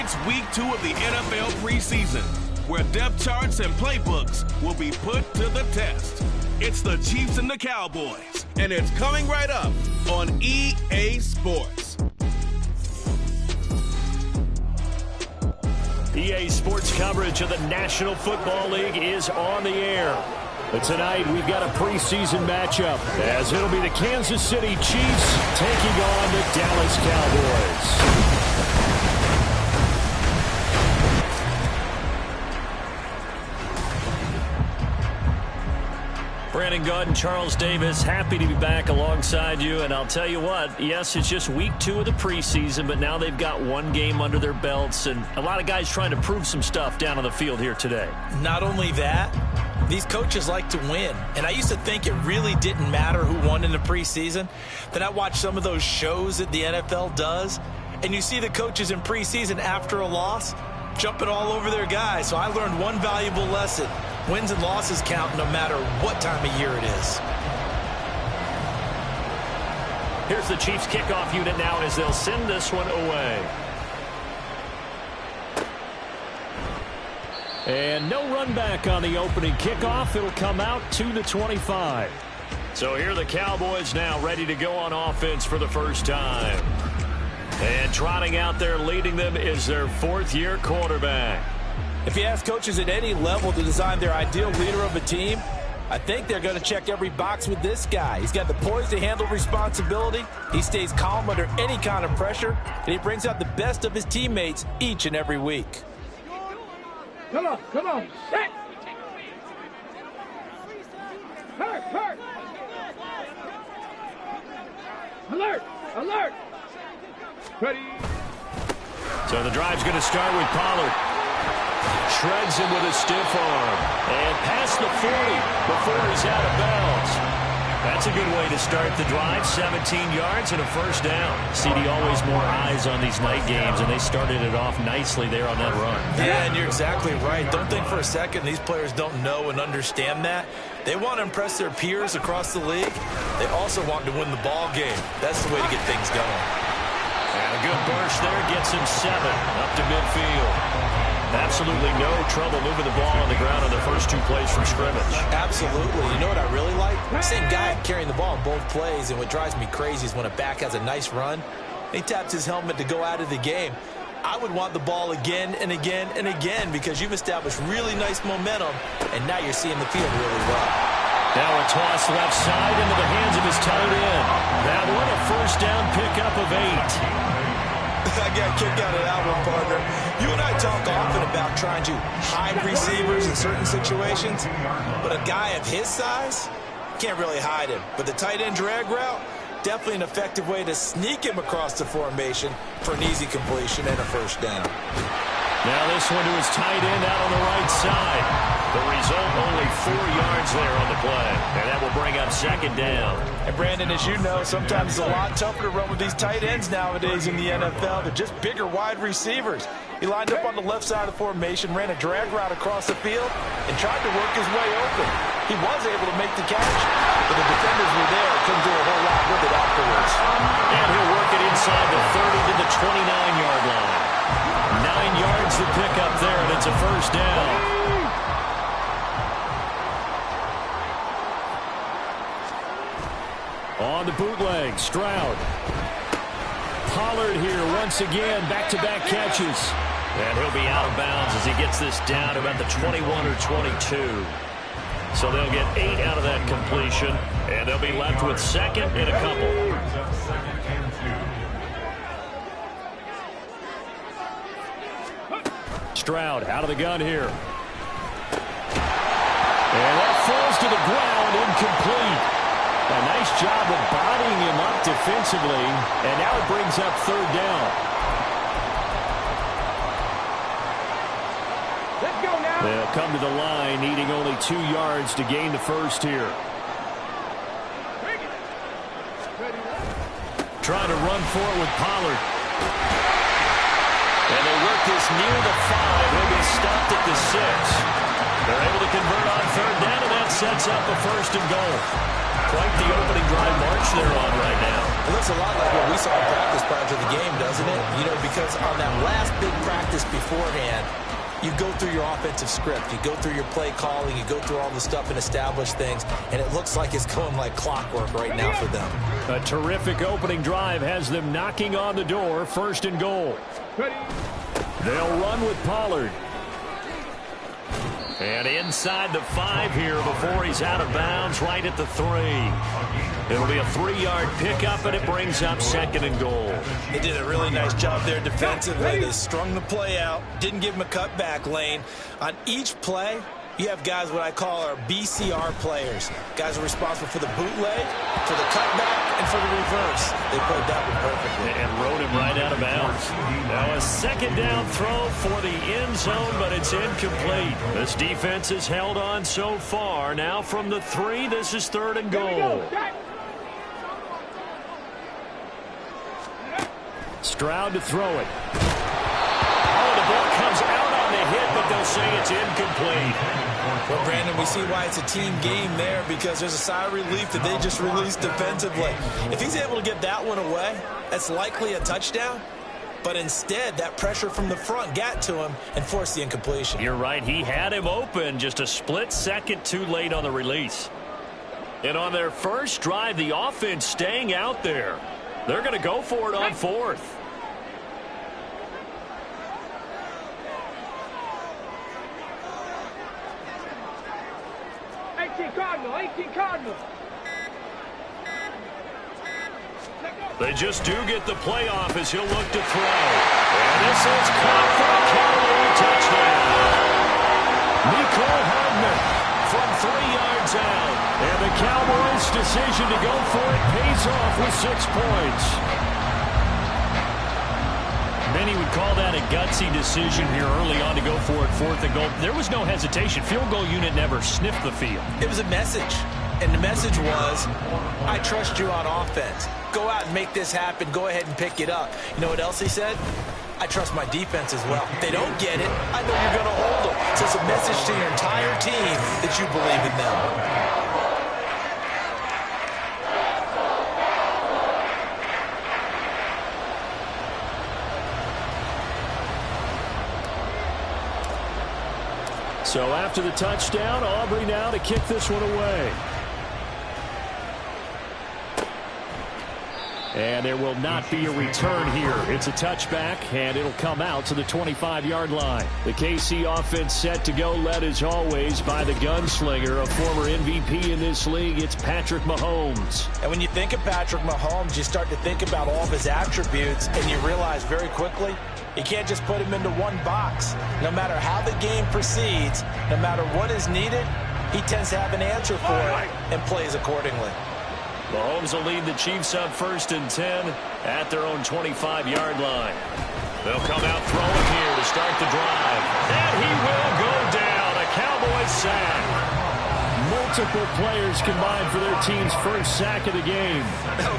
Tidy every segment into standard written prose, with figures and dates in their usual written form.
It's week 2 of the NFL preseason, where depth charts and playbooks will be put to the test. It's the Chiefs and the Cowboys, and it's coming right up on EA Sports. EA Sports coverage of the National Football League is on the air. But tonight we've got a preseason matchup, as it'll be the Kansas City Chiefs taking on the Dallas Cowboys. Brandon Gaud and Charles Davis, happy to be back alongside you. And I'll tell you what, yes, it's just week 2 of the preseason, but now they've got one game under their belts, and a lot of guys trying to prove some stuff down on the field here today. Not only that, these coaches like to win. And I used to think it really didn't matter who won in the preseason. Then I watched some of those shows that the NFL does, and you see the coaches in preseason after a loss jumping all over their guys. So I learned one valuable lesson. Wins and losses count no matter what time of year it is. Here's the Chiefs kickoff unit now as they'll send this one away. And no run back on the opening kickoff. It'll come out to the 25. So here are the Cowboys now ready to go on offense for the first time. And trotting out there leading them is their 4th-year quarterback. If you ask coaches at any level to design their ideal leader of a team, I think they're going to check every box with this guy. He's got the poise to handle responsibility. He stays calm under any kind of pressure, and he brings out the best of his teammates each and every week. Come on, set! Hurt! Alert! Ready? So the drive's going to start with Pollard. Shreds him with a stiff arm. And past the 40 before he's out of bounds. That's a good way to start the drive. 17 yards and a first down. CD, always more eyes on these night games, and they started it off nicely there on that run. Yeah, and you're exactly right. Don't think for a second these players don't know and understand that. They want to impress their peers across the league. They also want to win the ball game. That's the way to get things going. And a good burst there gets him 7 up to midfield. Absolutely no trouble moving the ball on the ground on the first 2 plays from scrimmage. Absolutely. You know what I really like? Same guy carrying the ball in both plays, and what drives me crazy is when a back has a nice run, he taps his helmet to go out of the game. I would want the ball again and again and again because you've established really nice momentum, and now you're seeing the field really well. Now a toss left side into the hands of his tight end. That one a first down pickup of 8. I got a kick out of that one, partner. You and I talk often about trying to hide receivers in certain situations, but a guy of his size can't really hide him. But the tight end drag route, definitely an effective way to sneak him across the formation for an easy completion and a first down. Now this one to his tight end out on the right side. The result, only 4 yards there on the play. And that will bring up second down. And Brandon, as you know, sometimes it's a lot tougher to run with these tight ends nowadays in the NFL. They're just bigger wide receivers. He lined up on the left side of the formation, ran a drag route across the field, and tried to work his way open. He was able to make the catch, but the defenders were there. Couldn't do a whole lot with it afterwards. And he'll work it inside the 30 to the 29-yard line. 9 yards to pick up there, and it's a first down. On the bootleg, Stroud. Pollard here once again, back-to-back catches. And he'll be out of bounds as he gets this down about the 21 or 22. So they'll get 8 out of that completion, and they'll be left with second and a couple. Stroud out of the gun here. And that falls to the ground, incomplete. A nice job of bodying him up defensively, and now it brings up third down. Let's go now. They'll come to the line, needing only 2 yards to gain the first here. Trying to run for it with Pollard. And they work this near the 5. He'll be stopped at the 6. They're able to convert on third down, and that sets up a first and goal. Quite the opening drive march they're on right now. It looks a lot like what we saw in practice prior to the game, doesn't it? You know, because on that last big practice beforehand, you go through your offensive script. You go through your play calling. You go through all the stuff and establish things. And it looks like it's going like clockwork right now for them. A terrific opening drive has them knocking on the door. 1st and goal. They'll run with Pollard. And inside the 5 here before he's out of bounds, right at the 3. It'll be a 3-yard pickup, and it brings up 2nd and goal. They did a really nice job there defensively. They strung the play out, didn't give him a cutback lane. On each play, you have guys what I call our BCR players. Guys are responsible for the bootleg, for the cutback, and for the reverse. They played that one perfectly. And rode him right out of bounds. Now a 2nd down throw for the end zone, but it's incomplete. This defense has held on so far. Now from the 3, this is 3rd and goal. Stroud to throw it. Oh, the ball comes out on the hit, but they'll say it's incomplete. Well, Brandon, we see why it's a team game there, because there's a sigh of relief that they just released defensively. If he's able to get that one away, that's likely a touchdown. But instead, that pressure from the front got to him and forced the incompletion. You're right. He had him open, just a split second too late on the release. And on their first drive, the offense staying out there. They're going to go for it on 4th. Cardinal. They just do get the playoff as he'll look to throw. And this is caught for a Cowboy touchdown. Nicole Hardman from 3 yards out. And the Cowboys' decision to go for it pays off with 6 points. Many would call that a gutsy decision here early on to go for it 4th and goal. There was no hesitation. Field goal unit never sniffed the field. It was a message. And the message was, I trust you on offense. Go out and make this happen. Go ahead and pick it up. You know what else he said? I trust my defense as well. If they don't get it, I know you're going to hold them. So it's a message to your entire team that you believe in them. So after the touchdown, Aubrey now to kick this one away. And there will not be a return here. It's a touchback, and it'll come out to the 25-yard line. The KC offense set to go, led as always by the gunslinger, a former MVP in this league. It's Patrick Mahomes. And when you think of Patrick Mahomes, you start to think about all of his attributes, and you realize very quickly, you can't just put him into one box. No matter how the game proceeds, no matter what is needed, he tends to have an answer for it and plays accordingly. Mahomes will lead the Chiefs up 1st and 10 at their own 25-yard line. They'll come out throwing here to start the drive. And he will go down. A Cowboys sack. Multiple players combined for their team's first sack of the game.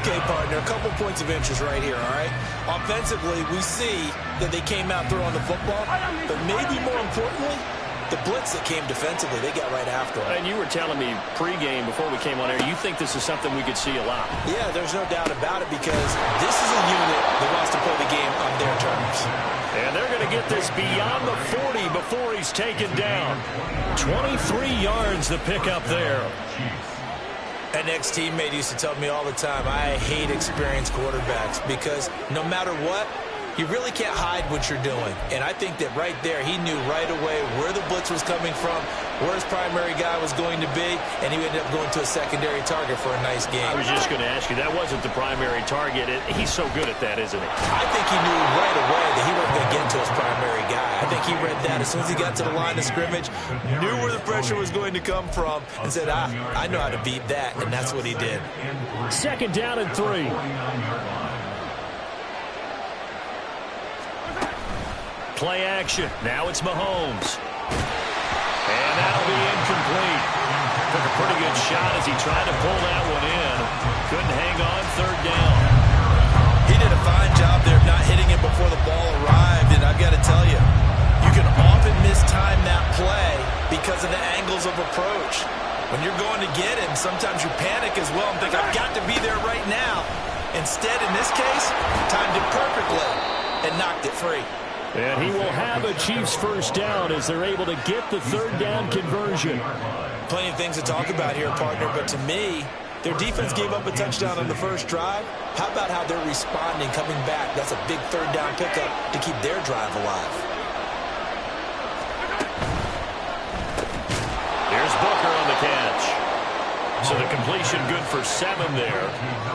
Okay, partner, a couple points of interest right here, all right? Offensively, we see that they came out throwing the football, but maybe more importantly, the blitz that came defensively, they got right after him. And you were telling me pregame before we came on air, you think this is something we could see a lot. Yeah, there's no doubt about it, because this is a unit that wants to play the game on their terms. And they're going to get this beyond the 40 before he's taken down. 23 yards to pick up there. An ex-teammate used to tell me all the time, I hate experienced quarterbacks, because no matter what, you really can't hide what you're doing. And I think that right there, he knew right away where the blitz was coming from, where his primary guy was going to be, and he ended up going to a secondary target for a nice game. I was just going to ask you, that wasn't the primary target. He's so good at that, isn't he? I think he knew right away that he wasn't going to get to his primary guy. I think he read that as soon as he got to the line of scrimmage, knew where the pressure was going to come from, and said, I know how to beat that, and that's what he did. 2nd down and 3. Play action. Now it's Mahomes. And that'll be incomplete. Took a pretty good shot as he tried to pull that one in. Couldn't hang on 3rd down. He did a fine job there of not hitting it before the ball arrived. And I've got to tell you, you can often mistime that play because of the angles of approach. When you're going to get him, sometimes you panic as well and think, I've got to be there right now. Instead, in this case, timed it perfectly and knocked it free. And he will have a Chiefs first down as they're able to get the third down conversion. Plenty of things to talk about here, partner, but to me, their defense gave up a touchdown on the first drive. How about how they're responding, coming back? That's a big third down pickup to keep their drive alive. Here's Booker on the catch. So the completion good for 7 there,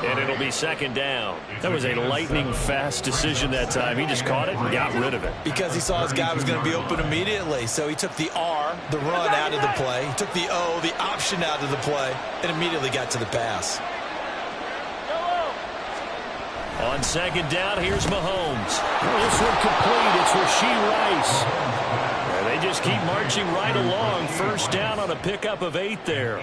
and it'll be second down. That was a lightning-fast decision that time. He just caught it and got rid of it. Because he saw his guy was going to be open immediately. So he took the R, the run, out of the play. He took the O, the option, out of the play, and immediately got to the pass. On second down, here's Mahomes. This one complete. It's Rashee Rice. They just keep marching right along. First down on a pickup of 8 there.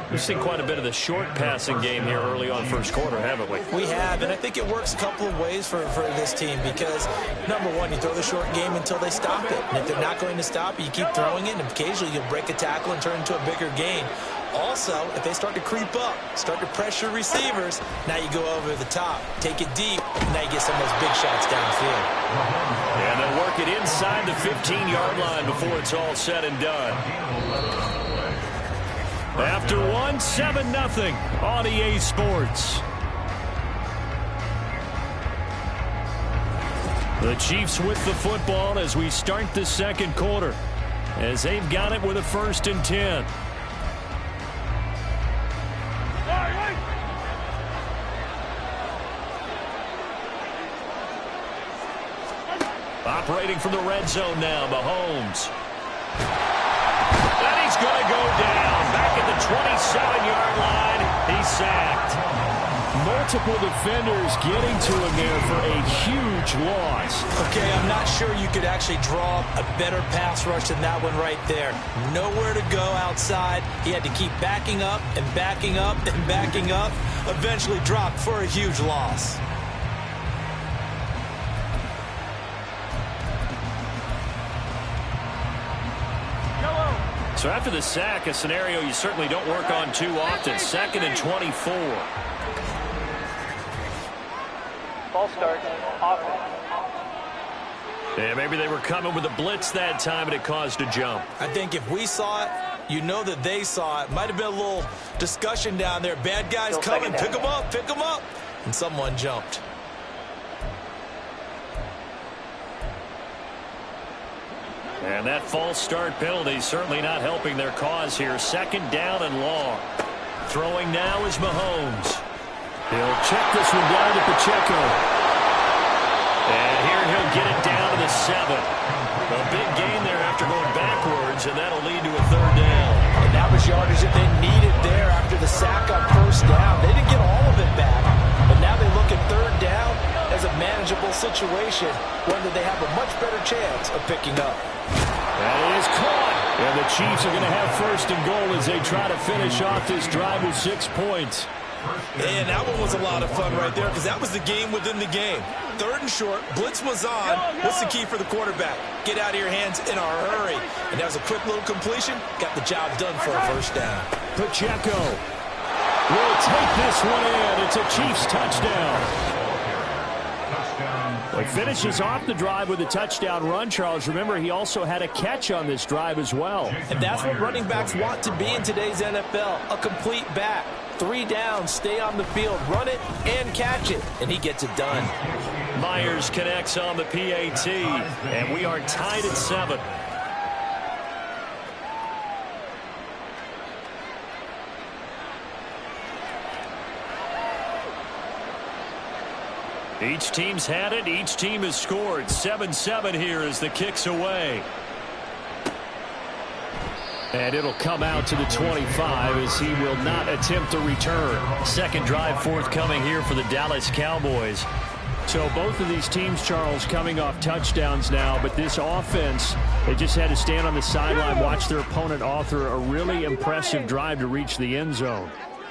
We've seen quite a bit of the short passing game here early on first quarter, haven't we? We have, and I think it works a couple of ways for this team because, number one, you throw the short game until they stop it. And if they're not going to stop it, you keep throwing it, and occasionally you'll break a tackle and turn it into a bigger gain. Also, if they start to creep up, start to pressure receivers, now you go over the top, take it deep, and now you get some of those big shots downfield. And they'll work it inside the 15-yard line before it's all said and done. After 7-0 on EA Sports. The Chiefs with the football as we start the second quarter, as they've got it with a 1st and 10. Operating from the red zone now, Mahomes. And he's going to go down. Back at the 27-yard line. He's sacked. Multiple defenders getting to him there for a huge loss. Okay, I'm not sure you could actually draw a better pass rush than that one right there. Nowhere to go outside. He had to keep backing up and backing up and backing up. Eventually dropped for a huge loss. So after the sack, a scenario you certainly don't work on too often. 2nd and 24. Ball start. Offense. Yeah, maybe they were coming with a blitz that time and it caused a jump. I think if we saw it, you know that they saw it. Might have been a little discussion down there. Bad guys coming. Pick them up. Pick them up. And someone jumped. And that false start penalty certainly not helping their cause here. 2nd down and long. Throwing now is Mahomes. He'll check this one down to Pacheco. And here he'll get it down to the 7. A big gain there after going backwards, and that'll lead to a 3rd down. And that was yardage that they needed there after the sack on 1st down. They didn't get all of it back, but now they look at 3rd down as a manageable situation, one that they have a much better chance of picking up. That is caught. And the Chiefs are going to have 1st and goal as they try to finish off this drive with 6 points. And that one was a lot of fun right there because that was the game within the game. 3rd and short, blitz was on. What's the key for the quarterback? Get out of your hands in a hurry. And that was a quick little completion. Got the job done for a 1st down. Pacheco will take this one in. It's a Chiefs touchdown. He finishes off the drive with a touchdown run, Charles. Remember, he also had a catch on this drive as well. And that's what running backs want to be in today's NFL, a complete back. 3 downs, stay on the field, run it, and catch it. And he gets it done. Myers connects on the PAT, and we are tied at 7. Each team's had it. Each team has scored. 7-7 here as the kick's away. And it'll come out to the 25 as he will not attempt to return. 2nd drive forthcoming here for the Dallas Cowboys. So both of these teams, Charles, coming off touchdowns now, but this offense, they just had to stand on the sideline, watch their opponent author a really impressive drive to reach the end zone.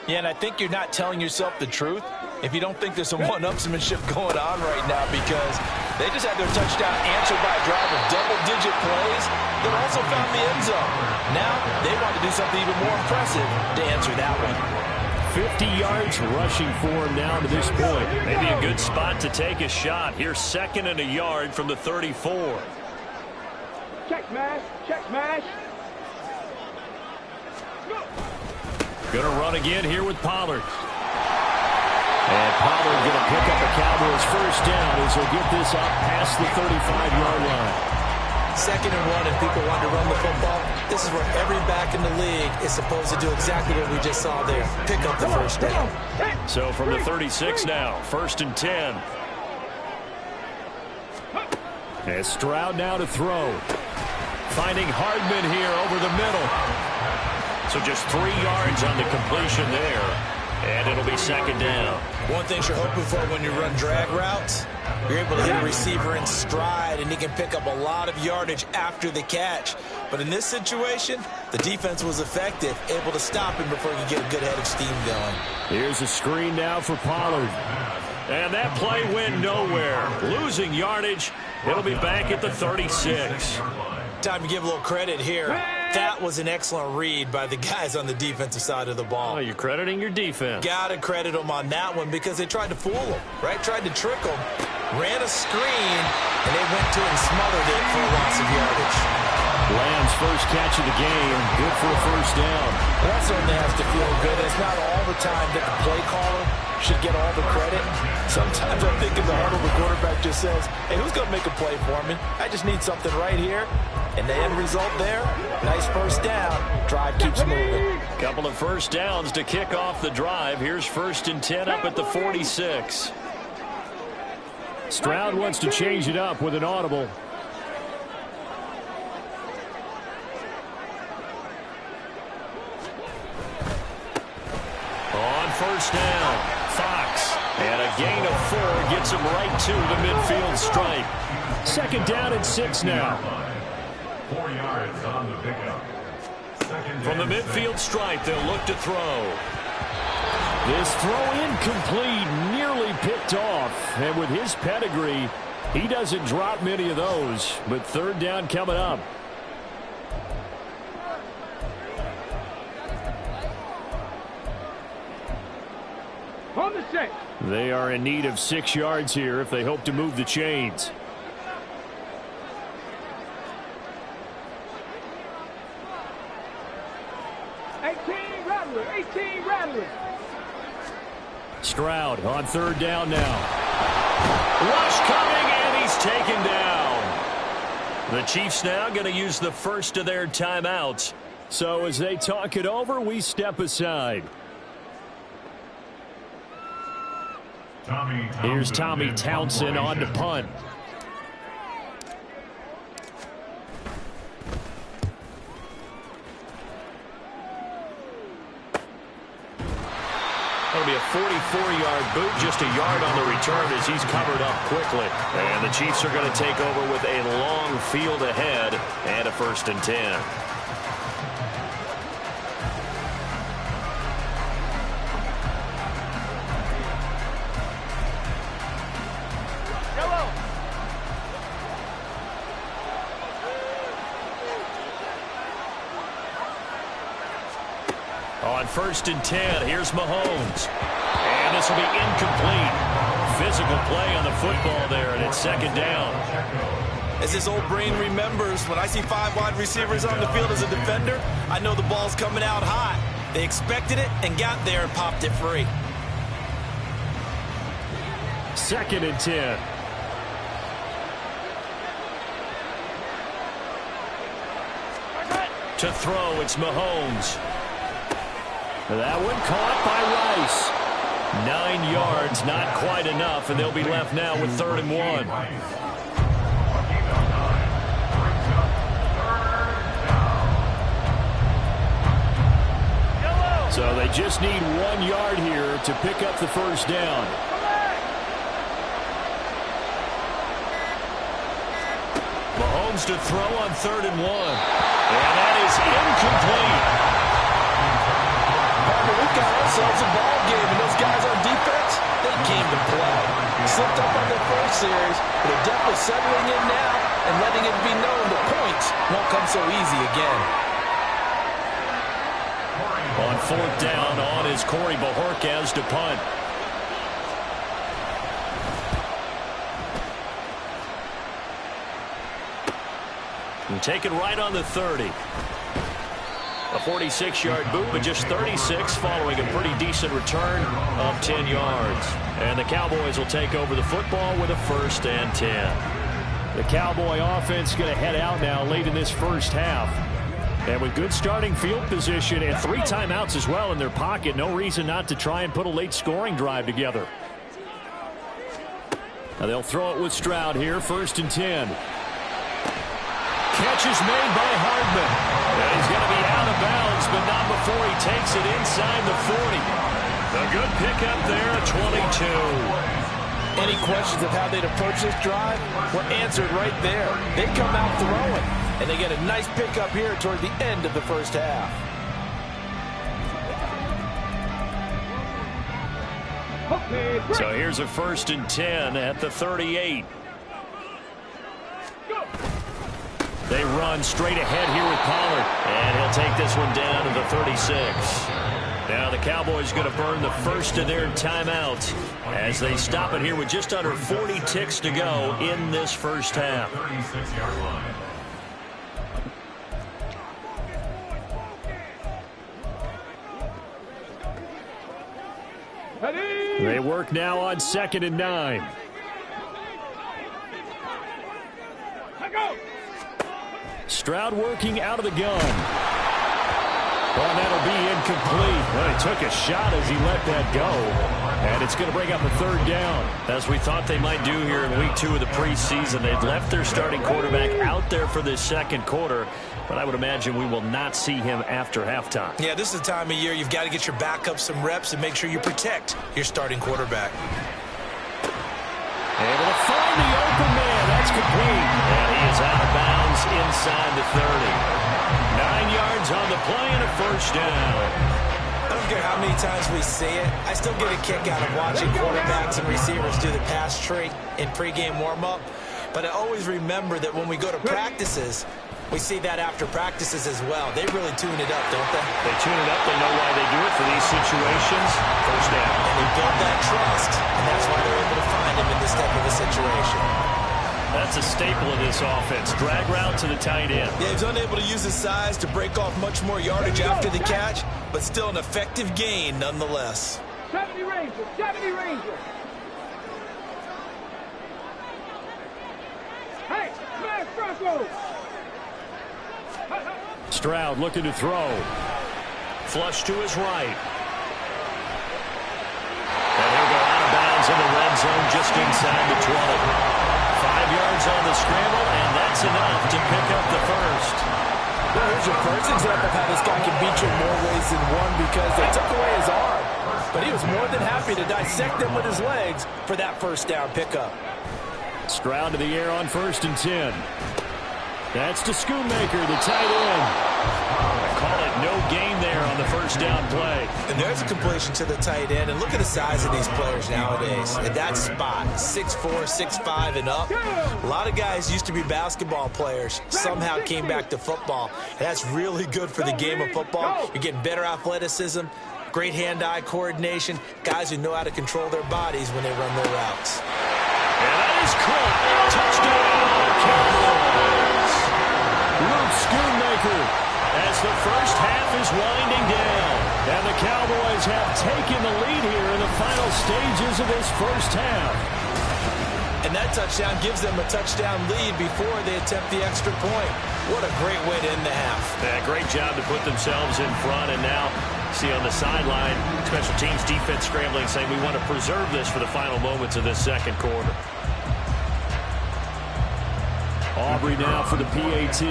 Yeah, and I think you're not telling yourself the truth if you don't think there's some one-upsmanship going on right now, because they just had their touchdown answered by a drive of double-digit plays that also found the end zone. Now they want to do something even more impressive to answer that one. 50 yards rushing for him now to this point. Maybe a good spot to take a shot. Here's 2nd and a yard from the 34. Check smash. Check smash. Gonna run again here with Pollard. And Pollard gonna pick up a Cowboys first down as he'll get this up past the 35-yard line. 2nd and 1, if people want to run the football, this is where every back in the league is supposed to do exactly what we just saw there. Pick up the first down. So from the 36 now, 1st and 10. And Stroud now to throw. Finding Hardman here over the middle. So just 3 yards on the completion there. And it'll be 2nd down. One thing you're hoping for when you run drag routes, you're able to hit a receiver in stride, and he can pick up a lot of yardage after the catch. But in this situation, the defense was effective, able to stop him before he could get a good head of steam going. Here's a screen now for Pollard. And that play went nowhere. Losing yardage. It'll be back at the 36. Time to give a little credit here. That was an excellent read by the guys on the defensive side of the ball. Oh, you're crediting your defense. Got to credit them on that one because they tried to fool him, right? Tried to trick him, ran a screen, and they went to it and smothered it for a loss of yardage. Lamb's first catch of the game, good for a first down. Well, that certainly has to feel good. It's not all the time that the play caller should get all the credit. Sometimes I think in the huddle, the quarterback just says, hey, who's going to make a play for me? I just need something right here. And the end result there, nice first down. Drive keeps moving. Couple of first downs to kick off the drive. Here's 1st and 10 up at the 46. Stroud wants to change it up with an audible. On first down, Fox. And a gain of 4 gets him right to the midfield stripe. 2nd down and 6 now. 4 yards on the pickup. From the midfield stripe, they'll look to throw. This throw incomplete, nearly picked off. And with his pedigree, he doesn't drop many of those. But 3rd down coming up. On the set. They are in need of 6 yards here if they hope to move the chains. Stroud on 3rd down now. Rush coming, and he's taken down. The Chiefs now going to use the first of their timeouts. So as they talk it over, we step aside. Here's Tommy Townsend on to punt. That'll be a 44-yard boot, just a yard on the return as he's covered up quickly. And the Chiefs are going to take over with a long field ahead and a 1st and 10. On 1st and 10, here's Mahomes. And this will be incomplete. Physical play on the football there, and it's 2nd down. As this old brain remembers, when I see 5 wide receivers on the field as a defender, I know the ball's coming out hot. They expected it and got there and popped it free. 2nd and 10. To throw, it's Mahomes. That one caught by Rice. 9 yards, not quite enough, and they'll be left now with 3rd and 1. So they just need 1 yard here to pick up the first down. Mahomes to throw on 3rd and 1. And that is incomplete. We've got ourselves a ball game, and those guys on defense, they came to play. Slipped up on their first series, but they're definitely settling in now and letting it be known the points won't come so easy again. On On fourth down on is Corey Bajorquez to punt. And take it right on the 30. A 46-yard boot, but just 36 following a pretty decent return of 10 yards. And the Cowboys will take over the football with a 1st and 10. The Cowboy offense going to head out now late in this first half. And with good starting field position and 3 timeouts as well in their pocket, no reason not to try and put a late scoring drive together. Now they'll throw it with Stroud here, 1st and 10. Catch is made by Hardman. And he's going to be out of bounds, but not before he takes it inside the 40. A good pickup there at 22. Any questions of how they'd approach this drive were answered right there. They come out throwing, and they get a nice pickup here toward the end of the first half. So here's a 1st and 10 at the 38. They run straight ahead here with Pollard. And he'll take this one down to the 36. Now the Cowboys going to burn the first of their timeouts as they stop it here with just under 40 ticks to go in this first half. 36-yard line. They work now on 2nd and 9. Stroud working out of the gun. Well, that'll be incomplete. Well, he took a shot as he let that go. And it's going to bring up a 3rd down. As we thought they might do here in week 2 of the preseason, they've left their starting quarterback out there for this second quarter. But I would imagine we will not see him after halftime. Yeah, this is the time of year you've got to get your backup some reps and make sure you protect your starting quarterback. Able to find the open man. That's complete. And he is out of bounds inside the 30. 9 yards on the play and a 1st down. I don't care how many times we see it. I still get a kick out of watching quarterbacks and receivers do the pass tree in pregame warm-up. But I always remember that when we go to practices, we see that after practices as well. They really tune it up, don't they? They tune it up. They know why they do it for these situations. 1st down. And they build that trust, and that's why they're able to find him in this type of a situation. That's a staple of this offense. Drag route to the tight end. Yeah, he's unable to use his size to break off much more yardage after the catch, but still an effective gain nonetheless. 70 Rangers, 70 Rangers. Hey, smash Broncos. Stroud looking to throw. Flush to his right. And he'll go out of bounds in the red zone just inside the 20. 5 yards on the scramble, and that's enough to pick up the 1st. Well, here's your first example of how this guy can beat you in more ways than one because they took away his arm. But he was more than happy to dissect them with his legs for that 1st down pickup. Stroud to the air on 1st and 10. That's to Schoonmaker, the tight end. Call it no gain there on the 1st down play. And there's a completion to the tight end. And look at the size of these players nowadays. At that spot, 6'4", 6'5", and up. A lot of guys used to be basketball players. Somehow came back to football. And that's really good for the game of football. You're getting better athleticism, great hand-eye coordination, guys who know how to control their bodies when they run their routes. And that is caught. Touchdown, Cowboys. Luke Schoonmaker. As the first half is winding down. And the Cowboys have taken the lead here in the final stages of this first half. And that touchdown gives them a touchdown lead before they attempt the extra point. What a great way to end the half. Yeah, great job to put themselves in front. And now, see on the sideline, special teams defense scrambling, saying we want to preserve this for the final moments of this second quarter. Aubrey now for the PAT.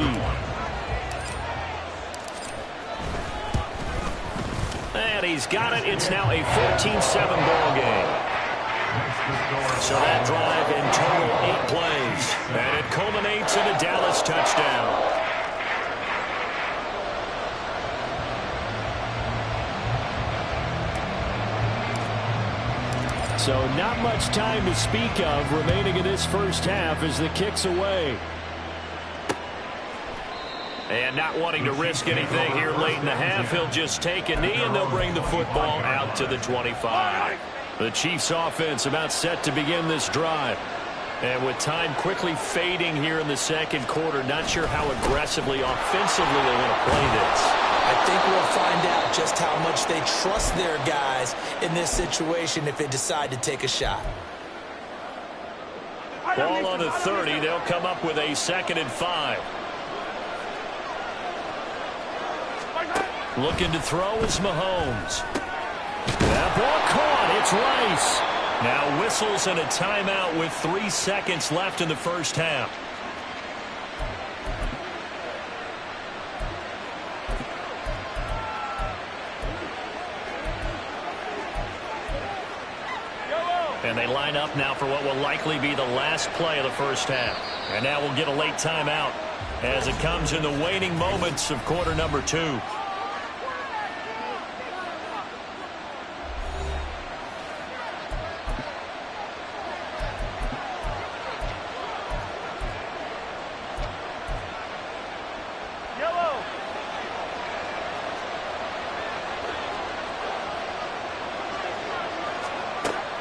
And he's got it. It's now a 14-7 ball game. So that drive in total 8 plays. And it culminates in a Dallas touchdown. So not much time to speak of remaining in this first half as the kick's away. And not wanting to risk anything here late in the half, he'll just take a knee, and they'll bring the football out to the 25. The Chiefs offense about set to begin this drive. And with time quickly fading here in the second quarter, not sure how aggressively, offensively they want to play this. I think we'll find out just how much they trust their guys in this situation if they decide to take a shot. Ball on the 30. They'll come up with a 2nd and 5. Looking to throw is Mahomes. That ball caught. It's Rice. Now whistles and a timeout with 3 seconds left in the first half. And they line up now for what will likely be the last play of the first half. And now we'll get a late timeout as it comes in the waning moments of quarter number 2.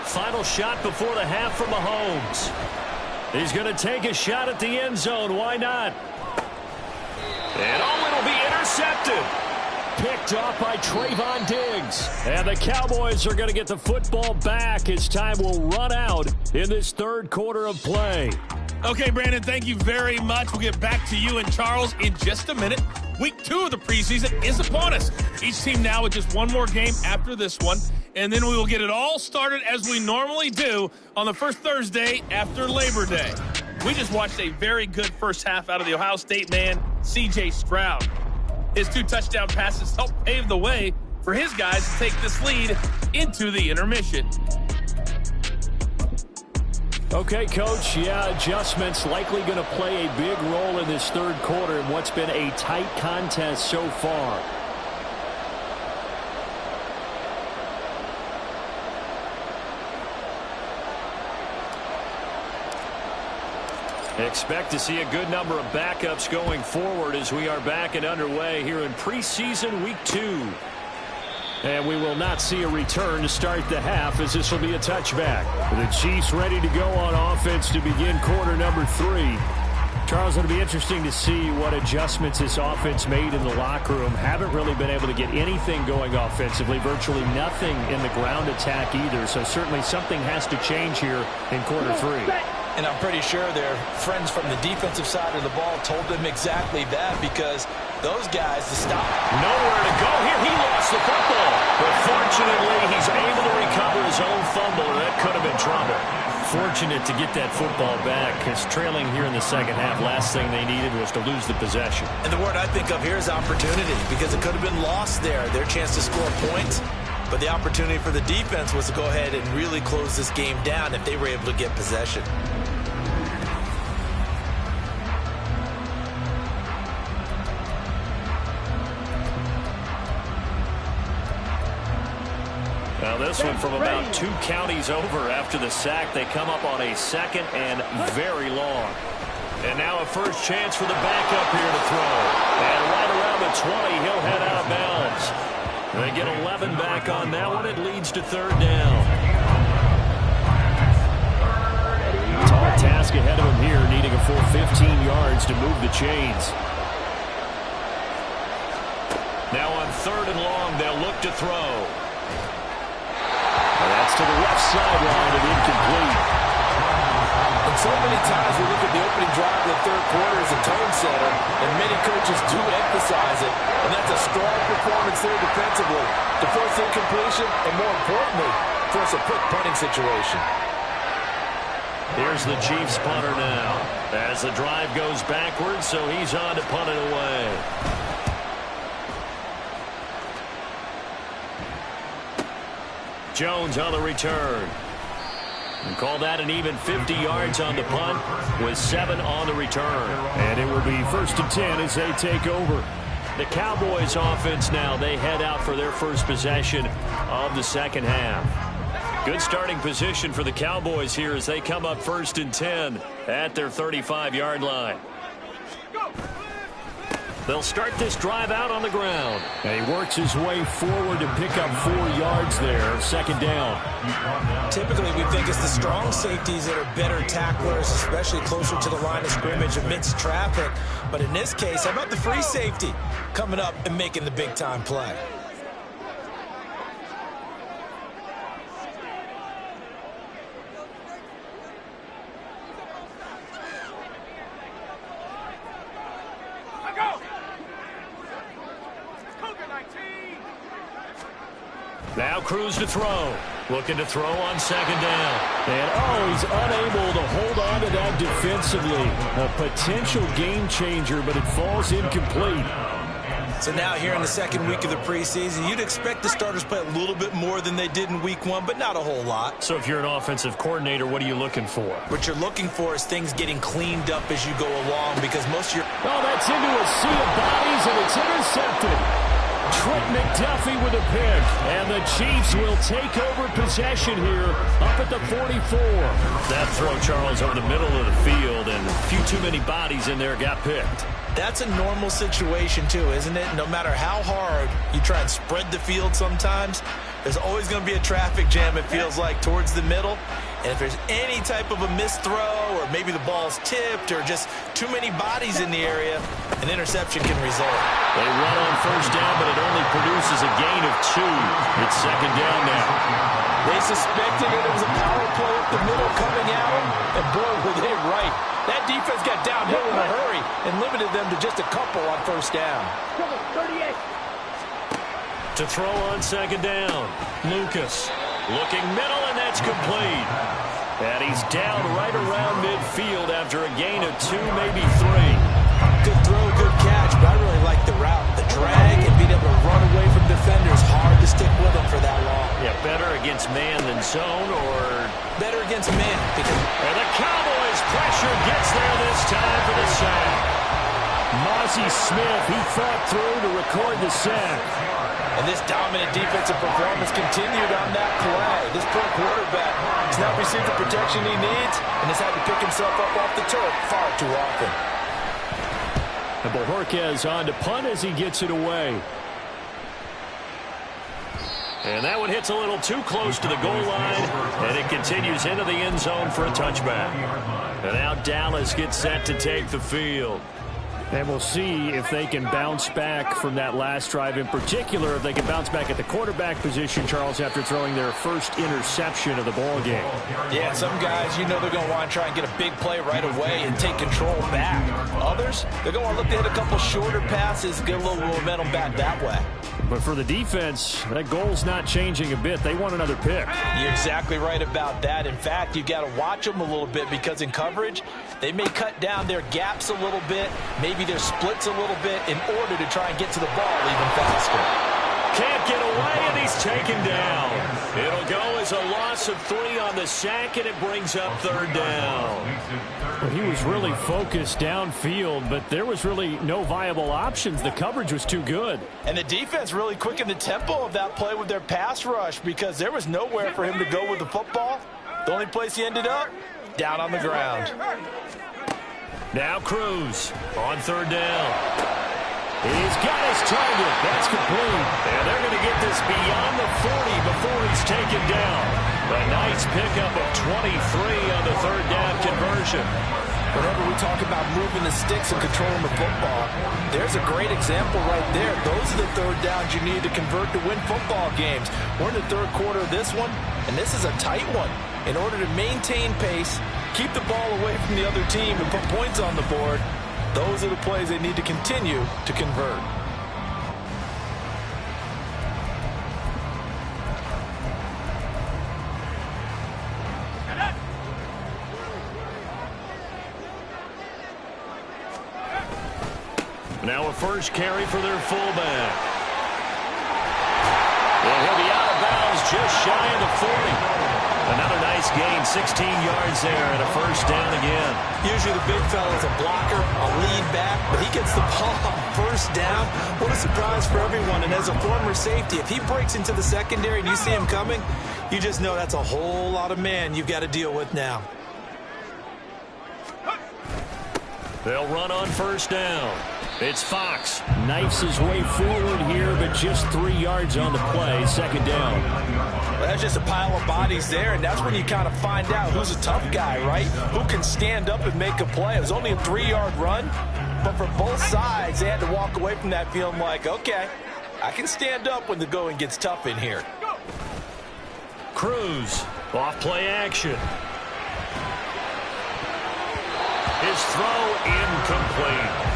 Final shot before the half for Mahomes. He's going to take a shot at the end zone. Why not? And it'll be intercepted. Picked off by Trayvon Diggs. And the Cowboys are going to get the football back as time will run out in this third quarter of play. Okay, Brandon, thank you very much. We'll get back to you and Charles in just a minute. Week 2 of the preseason is upon us. Each team now with just one more game after this one. And then we will get it all started as we normally do on the first Thursday after Labor Day. We just watched a very good first half out of the Ohio State man, C.J. Stroud. His 2 touchdown passes helped pave the way for his guys to take this lead into the intermission. Okay, Coach, adjustments likely going to play a big role in this third quarter in what's been a tight contest so far. Expect to see a good number of backups going forward as we are back and underway here in preseason week 2. And we will not see a return to start the half as this will be a touchback. The Chiefs ready to go on offense to begin quarter number 3. Charles, it'll be interesting to see what adjustments this offense made in the locker room. Haven't really been able to get anything going offensively, virtually nothing in the ground attack either. So certainly something has to change here in quarter 3. And I'm pretty sure their friends from the defensive side of the ball told them exactly that, because those guys to stop. Nowhere to go here. He lost the football. But fortunately, he's able to recover his own fumble, or that could have been trouble. Fortunate to get that football back, because trailing here in the second half, last thing they needed was to lose the possession. And the word I think of here is opportunity, because it could have been lost there, their chance to score points. But the opportunity for the defense was to go ahead and really close this game down if they were able to get possession. Now this one from about 2 counties over after the sack. They come up on a 2nd and very long. And now a first chance for the backup here to throw. And right around the 20, he'll head out of bounds. They get 11 back on that one. It leads to 3rd down. Tall task ahead of him here, needing a full 15 yards to move the chains. Now on 3rd and long, they'll look to throw. That's to the left sideline and incomplete. And so many times we look at the opening drive of the third quarter as a tone setter, and many coaches do emphasize it. And that's a strong performance there defensively to force incompletion and, more importantly, force a quick punting situation. Here's the Chiefs punter now as the drive goes backwards, so he's on to punt it away. Jones on the return. And call that an even 50 yards on the punt with 7 on the return. And it will be 1st and 10 as they take over. The Cowboys offense now, they head out for their first possession of the second half. Good starting position for the Cowboys here as they come up 1st and 10 at their 35-yard line. They'll start this drive out on the ground. And he works his way forward to pick up 4 yards there. Second down. Typically, we think it's the strong safeties that are better tacklers, especially closer to the line of scrimmage amidst traffic. But in this case, how about the free safety coming up and making the big-time play? Now Cruz to throw. Looking to throw on second down. And, he's unable to hold on to that defensively. A potential game changer, but it falls incomplete. So now here in the second week of the preseason, you'd expect the starters play a little bit more than they did in week 1, but not a whole lot. So if you're an offensive coordinator, what are you looking for? What you're looking for is things getting cleaned up as you go along, because most of your... Oh, that's into a sea of bodies, and it's intercepted. Trent McDuffie with a pick, and the Chiefs will take over possession here up at the 44. That throw, Charles, over the middle of the field, and a few too many bodies in there got picked. That's a normal situation, too, isn't it? No matter how hard you try and spread the field sometimes, there's always going to be a traffic jam, it feels like, towards the middle. And if there's any type of a missed throw, or maybe the ball's tipped, or just too many bodies in the area, an interception can result. They run on first down, but it only produces a gain of 2. It's second down now. They suspected it was a power play up the middle coming at them, and boy, were they right. That defense got downhill in a hurry and limited them to just a couple on first down. 38. To throw on second down, Lucas looking middle, and that's complete. And he's down right around midfield after a gain of 2, maybe 3. Good throw, good catch, but I really like the route. The drag and being able to run away from defenders, hard to stick with them for that long. Yeah, better against man than zone, or... Better against man, because... And the Cowboys pressure gets there this time for the sack. Mozzie Smith, he thought through to record the sack. And this dominant defensive performance continued on that play. This poor quarterback has not received the protection he needs and has had to pick himself up off the turf far too often. And Bojorquez on to punt as he gets it away. And that one hits a little too close to the goal line, and it continues into the end zone for a touchback. And now Dallas gets set to take the field. And we'll see if they can bounce back from that last drive, in particular if they can bounce back at the quarterback position, Charles, after throwing their first interception of the ball game. Yeah, some guys, you know they're going to want to try and get a big play right away and take control back. Others, they're going to want to look to hit a couple shorter passes, get a little momentum back that way. But for the defense, that goal's not changing a bit. They want another pick. You're exactly right about that. In fact, you've got to watch them a little bit, because in coverage, they may cut down their gaps a little bit, maybe their splits a little bit, in order to try and get to the ball even faster. Can't get away, and he's taken down. It'll go as a loss of 3 on the sack, and it brings up third down. Well, he was really focused downfield, but there was really no viable options. The coverage was too good. And the defense really quickened the tempo of that play with their pass rush, because there was nowhere for him to go with the football. The only place he ended up, down on the ground. Now Cruz on third down. He's got his target. That's complete. And they're going to get this beyond the 40 before he's taken down. A nice pickup of 23 on the third down conversion. Whenever we talk about moving the sticks and controlling the football, there's a great example right there. Those are the third downs you need to convert to win football games. We're in the third quarter of this one, and this is a tight one. In order to maintain pace, keep the ball away from the other team, and put points on the board, those are the plays they need to continue to convert. Now a first carry for their fullback. And he'll be out of bounds just shy of the 40. Another nice gain, 16 yards there, and a first down again. Usually the big fella's a blocker, a lead back, but he gets the ball on first down. What a surprise for everyone. And as a former safety, if he breaks into the secondary and you see him coming, you just know that's a whole lot of man you've got to deal with now. They'll run on first down. It's Fox. Knifes his way forward here, but just 3 yards on the play. 2nd down. Well, that's just a pile of bodies there, and that's when you kind of find out who's a tough guy, right? Who can stand up and make a play. It was only a 3-yard run, but for both sides, they had to walk away from that feeling like, okay, I can stand up when the going gets tough in here. Cruz, off play action. His throw incomplete.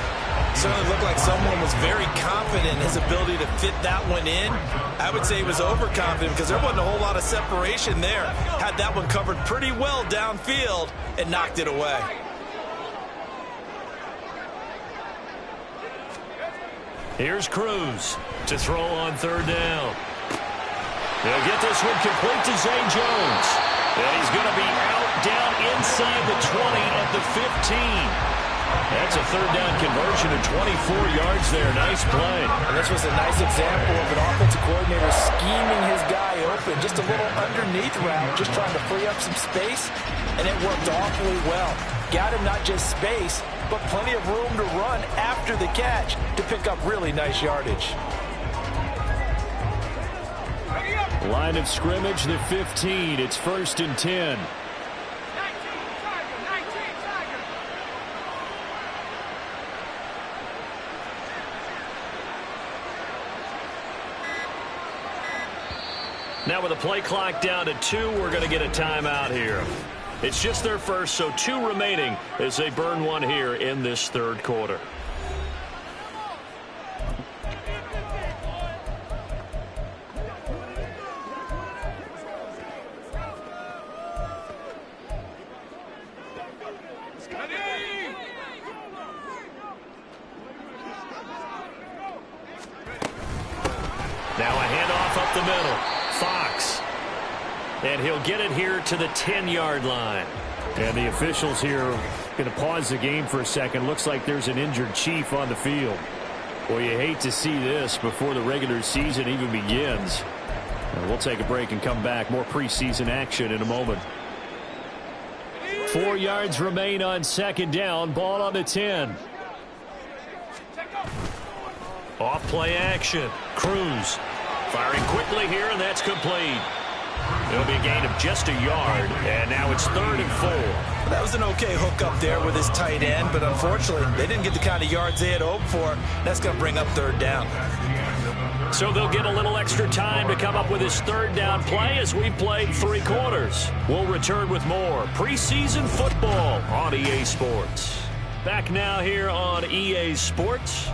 Certainly looked like someone was very confident in his ability to fit that one in. I would say he was overconfident because there wasn't a whole lot of separation there. Had that one covered pretty well downfield and knocked it away. Here's Cruz to throw on 3rd down. They'll get this one complete to Zay Jones. And he's going to be out down inside the 20 at the 15. That's a 3rd down conversion of 24 yards there. Nice play. And this was a nice example of an offensive coordinator scheming his guy open. Just a little underneath route, just trying to free up some space, and it worked awfully well. Got him not just space, but plenty of room to run after the catch to pick up really nice yardage. Line of scrimmage, the 15. It's 1st and 10. Now with the play clock down to 2, we're going to get a timeout here. It's just their first, so 2 remaining as they burn one here in this 3rd quarter. Now a handoff up the middle. Fox. And he'll get it here to the 10-yard line. And the officials here are going to pause the game for a second. Looks like there's an injured Chief on the field. Well, you hate to see this before the regular season even begins. And we'll take a break and come back. More preseason action in a moment. 4 yards remain on 2nd down. Ball on the 10. Off play action. Cruz firing quickly here, and that's complete. It'll be a gain of just a yard, and now it's 3rd and 4. That was an okay hook up there with his tight end, but unfortunately, they didn't get the kind of yards they had hoped for. That's going to bring up 3rd down. So they'll get a little extra time to come up with his 3rd down play as we've played 3 quarters. We'll return with more preseason football on EA Sports. Back now here on EA Sports.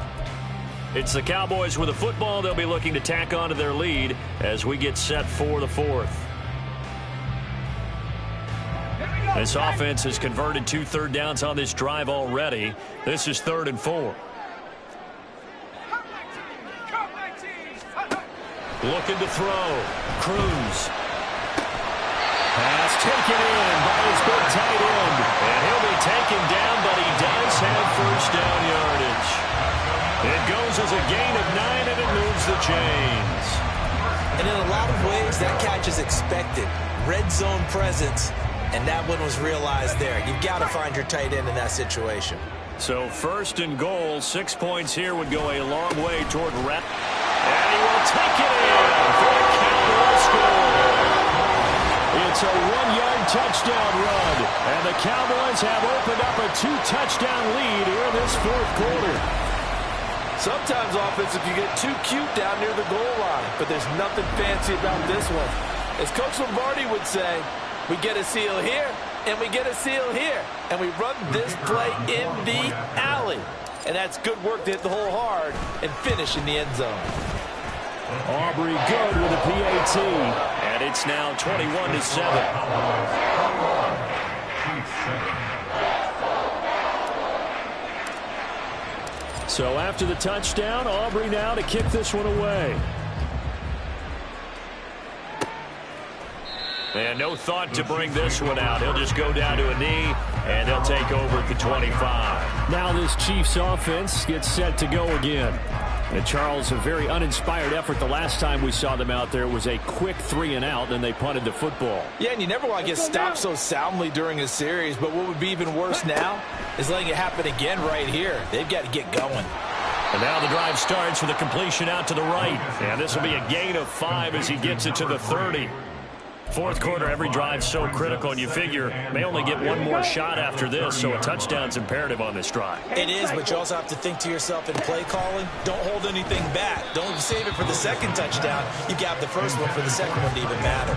It's the Cowboys with the football. They'll be looking to tack on to their lead as we get set for the 4th. This offense has converted 2 third downs on this drive already. This is 3rd and 4. Looking to throw. Cruz. Pass taken in by his big tight end. And he'll be taken down, but he does have 1st down yardage. It goes as a gain of 9, and it moves the chains. And in a lot of ways, that catch is expected. Red zone presence, and that one was realized there. You've got to find your tight end in that situation. So 1st and goal, 6 points here would go a long way toward rep. And he will take it in for a Cowboys score. It's a 1-yard touchdown run, and the Cowboys have opened up a 2-touchdown lead here in this 4th quarter. Sometimes offensive can get too cute down near the goal line, but there's nothing fancy about this one. As Coach Lombardi would say, we get a seal here, and we get a seal here, and we run this play in the alley. And that's good work to hit the hole hard and finish in the end zone. Aubrey good with a PAT, and it's now 21-7. So after the touchdown, Aubrey now to kick this one away. And no thought to bring this one out. He'll just go down to a knee, and they'll take over at the 25. Now this Chiefs offense gets set to go again. And Charles, a very uninspired effort the last time we saw them out there. It was a quick 3-and-out, then they punted the football. Yeah, and you never want to get stopped so soundly during a series, but what would be even worse now is letting it happen again right here. They've got to get going. And now the drive starts with a completion out to the right. And this will be a gain of 5 as he gets it to the 30. Fourth quarter, every drive's so critical, and you figure may only get one more shot after this, so a touchdown's imperative on this drive. It is, but you also have to think to yourself in play calling, don't hold anything back. Don't save it for the second touchdown. You got the first one for the second one to even matter.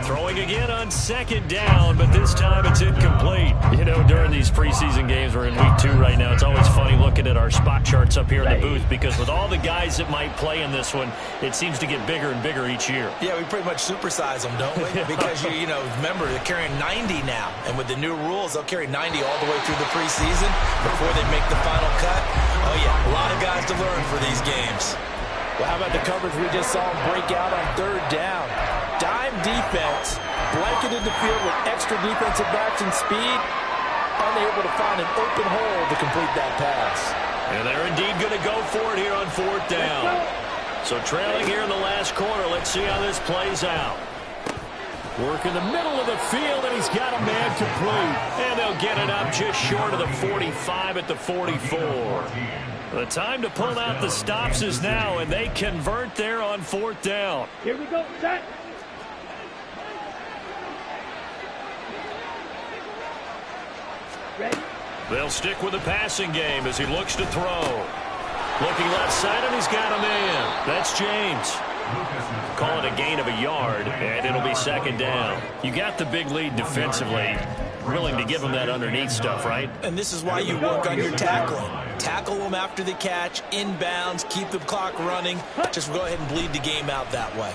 Throwing again on second down, but this time it's incomplete. You know, during these preseason games, we're in week 2 right now, it's always funny looking at our spot charts up here in the booth because with all the guys that might play in this one, it seems to get bigger and bigger each year. Yeah, we pretty much supersize them, don't we? Because, you know, remember, they're carrying 90 now. And with the new rules, they'll carry 90 all the way through the preseason before they make the final cut. Oh, yeah, a lot of guys to learn for these games. Well, how about the coverage we just saw him break out on third down? Dime defense, blanketed the field with extra defensive backs and speed, unable to find an open hole to complete that pass. And they're indeed going to go for it here on fourth down. So trailing here in the last quarter, let's see how this plays out. Work in the middle of the field, and he's got a man complete. And they'll get it up just short of the 45 at the 44. The time to pull out the stops is now, and they convert there on fourth down. Here we go, set. Ready? They'll stick with the passing game as he looks to throw. Looking left side, and he's got a man. That's James. Call it a gain of a yard, and it'll be second down. You got the big lead defensively. Willing to give them that underneath stuff, right? And this is why you work on your tackling. Tackle them after the catch, inbounds, keep the clock running. Just go ahead and bleed the game out that way.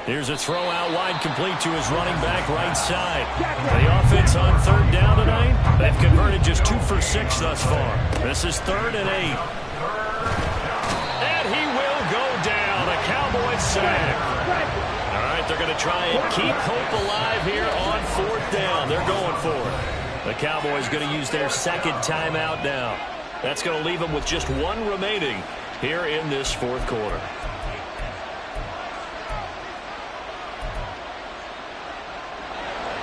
Here's a throw out wide, complete to his running back right side. The offense on third down tonight, they've converted just 2 for 6 thus far. This is 3rd and 8. And he will go down. A Cowboys sack. All right, they're going to try and keep hope alive here on fourth down. They're going for it. The Cowboys going to use their second timeout now. That's going to leave them with just 1 remaining here in this fourth quarter.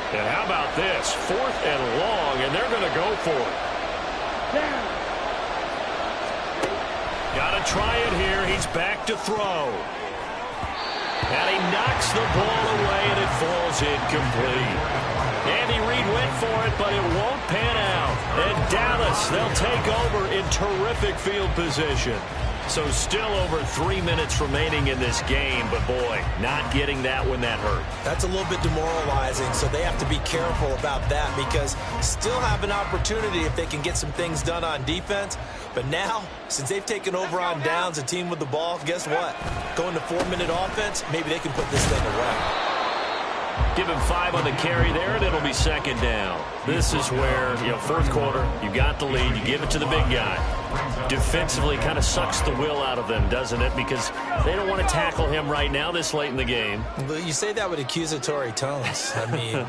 And how about this? 4th and long, and they're going to go for it. Got to try it here. He's back to throw. And he knocks the ball away, and it falls incomplete. Andy Reid went for it, but it won't pan out. And Dallas, they'll take over in terrific field position. So still over 3 minutes remaining in this game, but boy, not getting that when that hurt. That's a little bit demoralizing, so they have to be careful about that because still have an opportunity if they can get some things done on defense. But now, since they've taken over on downs, a team with the ball, guess what? Going to 4-minute offense, maybe they can put this thing away. Give him 5 on the carry there, and it'll be second down. This is where, fourth quarter, you got the lead, you give it to the big guy. Defensively kind of sucks the will out of them, doesn't it? Because they don't want to tackle him right now this late in the game. But you say that with accusatory tones. I mean,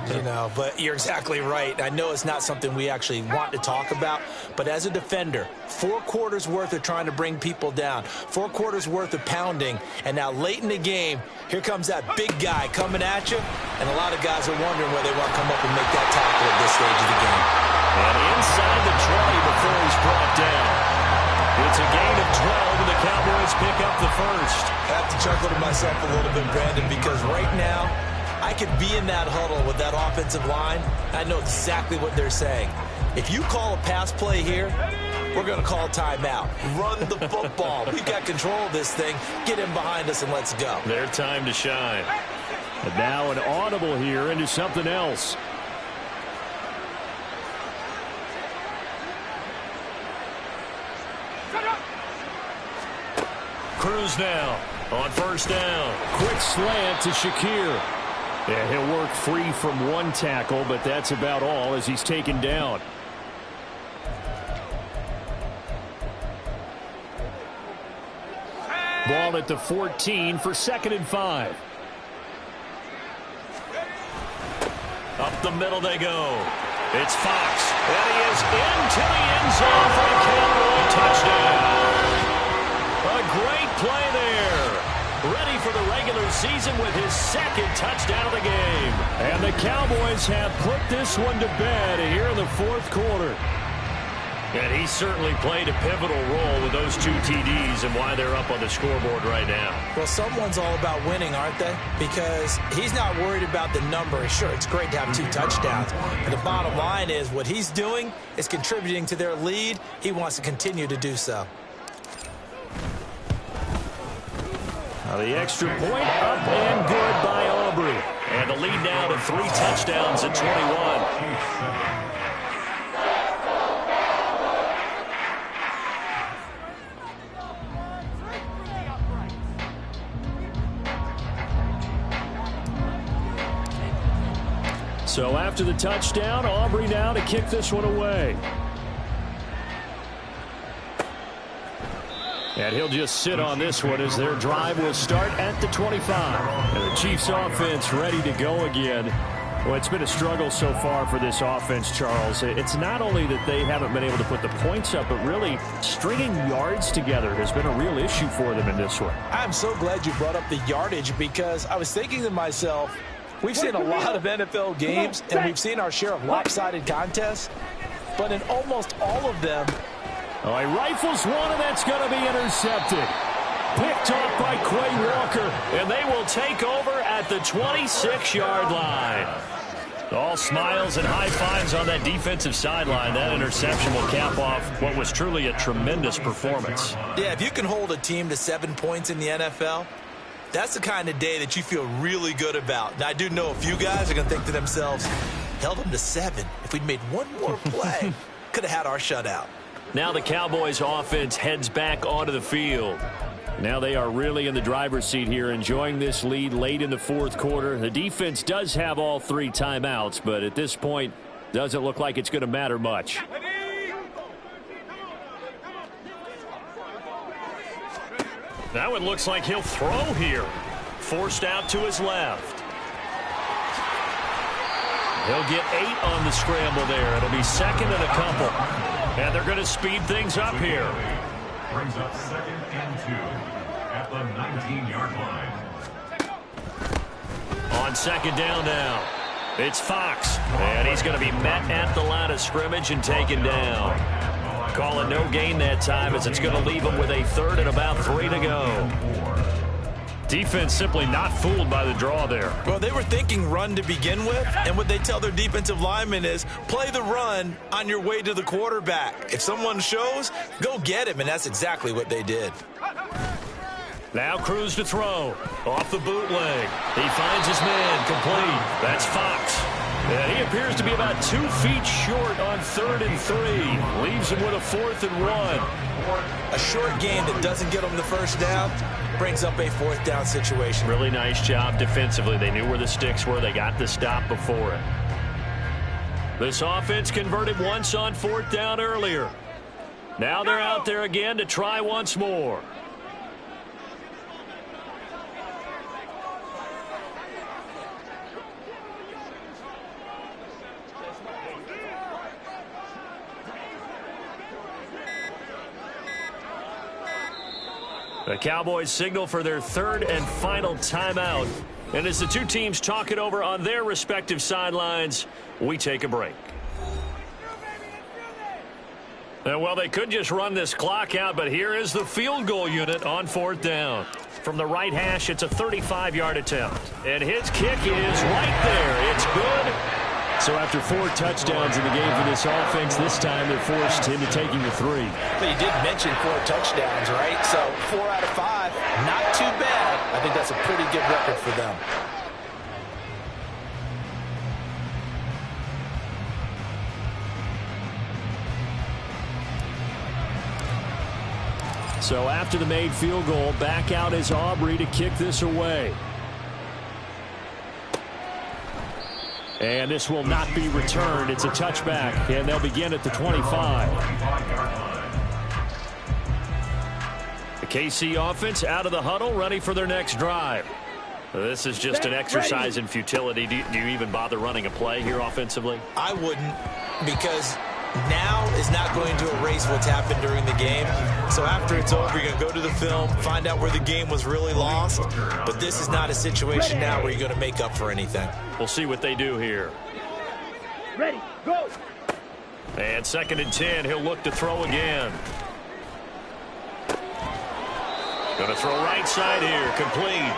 but you're exactly right. I know it's not something we actually want to talk about, but as a defender, 4 quarters worth of trying to bring people down, 4 quarters worth of pounding, and now late in the game, here comes that big guy coming at you, and a lot of guys are wondering whether they want to come up and make that tackle at this stage of the game. And inside the 20 before he's brought down. It's a gain of 12, and the Cowboys pick up the first. I have to chuckle to myself a little bit, Brandon, because right now, I could be in that huddle with that offensive line. I know exactly what they're saying. If you call a pass play here, we're going to call timeout. Run the football. We've got control of this thing. Get in behind us and let's go. Their time to shine. And now an audible here into something else. Cruz now on first down. Quick slant to Shakir. Yeah, he'll work free from 1 tackle, but that's about all as he's taken down. Ball at the 14 for 2nd and 5. Up the middle they go. It's Fox. And he is into the end zone for a Cowboy touchdown. A great play there. Ready for the regular season with his 2nd touchdown of the game. And the Cowboys have put this one to bed here in the 4th quarter. And he certainly played a pivotal role with those 2 TDs and why they're up on the scoreboard right now. Well, someone's all about winning, aren't they? Because he's not worried about the number. Sure, it's great to have 2 touchdowns. But the bottom line is what he's doing is contributing to their lead. He wants to continue to do so. Now the extra point up and good by Aubrey. And the lead now to 3 touchdowns at 21. So after the touchdown, Aubrey now to kick this one away. And he'll just sit on this one as their drive will start at the 25. And the Chiefs offense ready to go again. Well, it's been a struggle so far for this offense, Charles. It's not only that they haven't been able to put the points up, but really stringing yards together has been a real issue for them in this one. I'm so glad you brought up the yardage because I was thinking to myself, we've seen a lot of NFL games, and we've seen our share of lopsided contests, but in almost all of them, oh, he rifles one, and that's going to be intercepted. Picked off by Quay Walker, and they will take over at the 26-yard line. All smiles and high fives on that defensive sideline. That interception will cap off what was truly a tremendous performance. Yeah, if you can hold a team to 7 points in the NFL, that's the kind of day that you feel really good about. Now, I do know a few guys are going to think to themselves, held them to 7. If we'd made one more play, could have had our shutout. Now the Cowboys offense heads back onto the field. Now they are really in the driver's seat here, enjoying this lead late in the 4th quarter. The defense does have all 3 timeouts, but at this point, doesn't look like it's going to matter much. Now it looks like he'll throw here. Forced out to his left. He'll get 8 on the scramble there. It'll be 2nd and a couple. And they're going to speed things up here. Brings up 2nd and 2 at the 19-yard line. On 2nd down now, it's Fox. And he's going to be met at the line of scrimmage and taken down. Call it no gain that time as it's going to leave him with a 3rd and about 3 to go. Defense simply not fooled by the draw there. Well, they were thinking run to begin with, and what they tell their defensive linemen is play the run on your way to the quarterback. If someone shows, go get him, and that's exactly what they did. Now Cruz to throw. Off the bootleg. He finds his man complete. That's Fox. And he appears to be about 2 feet short on 3rd and 3. Leaves him with a 4th and 1. A short game that doesn't get them the first down brings up a 4th down situation. Really nice job defensively. They knew where the sticks were. They got the stop before it. This offense converted once on 4th down earlier. Now they're out there again to try once more. The Cowboys signal for their 3rd and final timeout. And as the 2 teams talk it over on their respective sidelines, we take a break. And well, they could just run this clock out, but here is the field goal unit on 4th down. From the right hash, it's a 35-yard attempt. And his kick is right there. It's good. So after 4 touchdowns in the game for this offense, this time they're forced into taking the 3. But you did mention 4 touchdowns, right? So 4 out of 5, not too bad. I think that's a pretty good record for them. So after the made field goal, back out is Aubrey to kick this away. And this will not be returned. It's a touchback, and they'll begin at the 25. The KC offense out of the huddle, ready for their next drive. This is just an exercise in futility. Do you even bother running a play here offensively? I wouldn't, because now is not going to erase what's happened during the game. So after it's over, you're going to go to the film, find out where the game was really lost. But this is not a situation now where you're going to make up for anything. We'll see what they do here. Ready, go. And 2nd and 10, he'll look to throw again. Going to throw right side here, complete.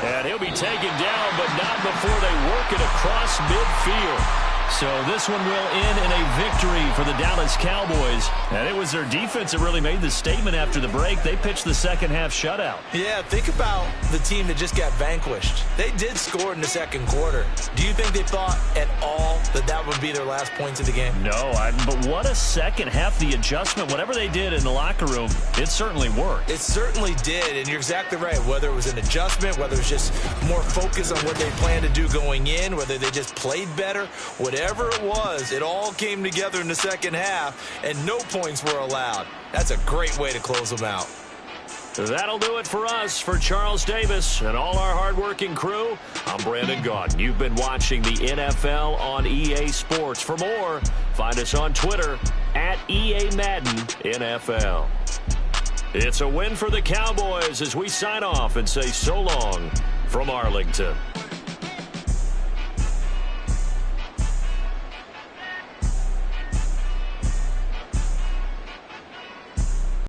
And he'll be taken down, but not before they work it across midfield. So this one will end in a victory for the Dallas Cowboys. And it was their defense that really made the statement after the break. They pitched the second half shutout. Yeah, think about the team that just got vanquished. They did score in the second quarter. Do you think they thought at all that that would be their last points of the game? No, but what a second half. The adjustment, whatever they did in the locker room, it certainly worked. It certainly did, and you're exactly right. Whether it was an adjustment, whether it was just more focus on what they planned to do going in, whether they just played better, whatever it was, it all came together in the second half, and no points were allowed. That's a great way to close them out. That'll do it for us. For Charles Davis and all our hardworking crew, I'm Brandon Gaudin. You've been watching the NFL on EA Sports. For more, find us on Twitter at EA Madden NFL. It's a win for the Cowboys as we sign off and say so long from Arlington.